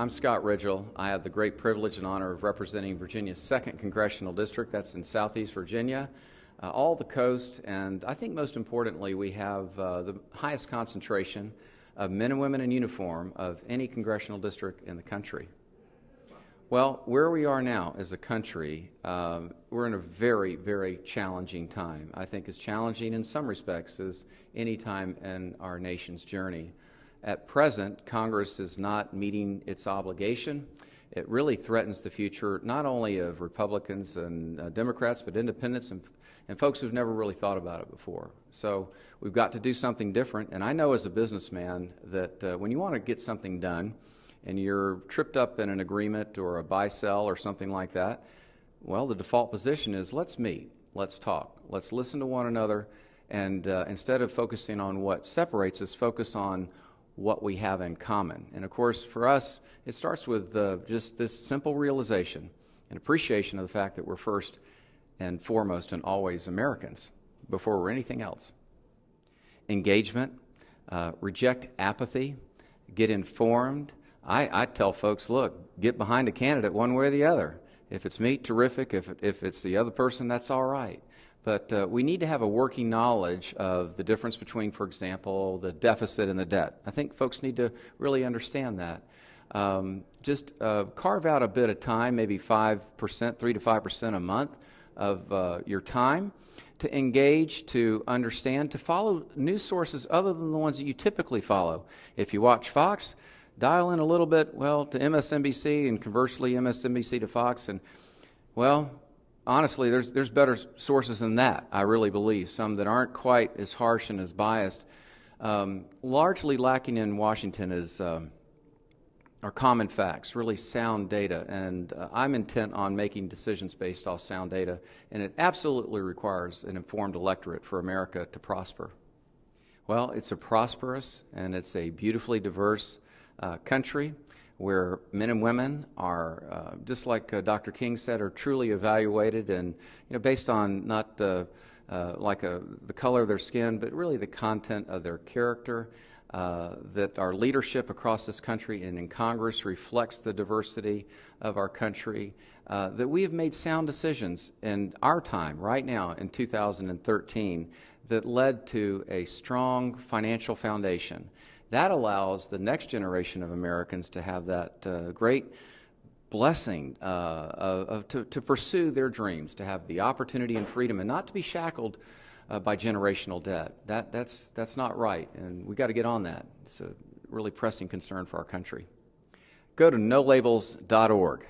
I'm Scott Rigell. I have the great privilege and honor of representing Virginia's 2nd Congressional District. That's in Southeast Virginia, all the coast, and I think most importantly we have the highest concentration of men and women in uniform of any congressional district in the country. Well, where we are now as a country, we're in a very, very challenging time. I think as challenging in some respects as any time in our nation's journey. At present, Congress is not meeting its obligation. It really threatens the future not only of Republicans and Democrats, but independents and folks who've never really thought about it before. So we've got to do something different. And I know as a businessman that when you want to get something done, and you're tripped up in an agreement or a buy-sell or something like that, well, the default position is let's meet, let's talk, let's listen to one another, and instead of focusing on what separates us, focus on what we have in common. And of course, for us, it starts with just this simple realization and appreciation of the fact that we're first and foremost and always Americans before we're anything else. Engagement, reject apathy, get informed. I tell folks, look, get behind a candidate one way or the other. If it's me, terrific. If it's the other person, that's all right. But we need to have a working knowledge of the difference between, for example, the deficit and the debt. I think folks need to really understand that. Just carve out a bit of time, maybe 5%, 3 to 5% a month of your time to engage, to understand, to follow news sources other than the ones that you typically follow. If you watch Fox, dial in a little bit, well, to MSNBC, and conversely MSNBC to Fox, and, well, honestly, there's better sources than that, I really believe, some that aren't quite as harsh and as biased. Largely lacking in Washington is are common facts, really sound data, and I'm intent on making decisions based off sound data, and it absolutely requires an informed electorate for America to prosper. Well, it's a prosperous and it's a beautifully diverse country where men and women are, just like Dr. King said, are truly evaluated and based on not the color of their skin, but really the content of their character. That our leadership across this country and in Congress reflects the diversity of our country. That we have made sound decisions in our time, right now in 2013, that led to a strong financial foundation. That allows the next generation of Americans to have that great blessing to pursue their dreams, to have the opportunity and freedom, and not to be shackled by generational debt. That's not right, and we've got to get on that. It's a really pressing concern for our country. Go to nolabels.org.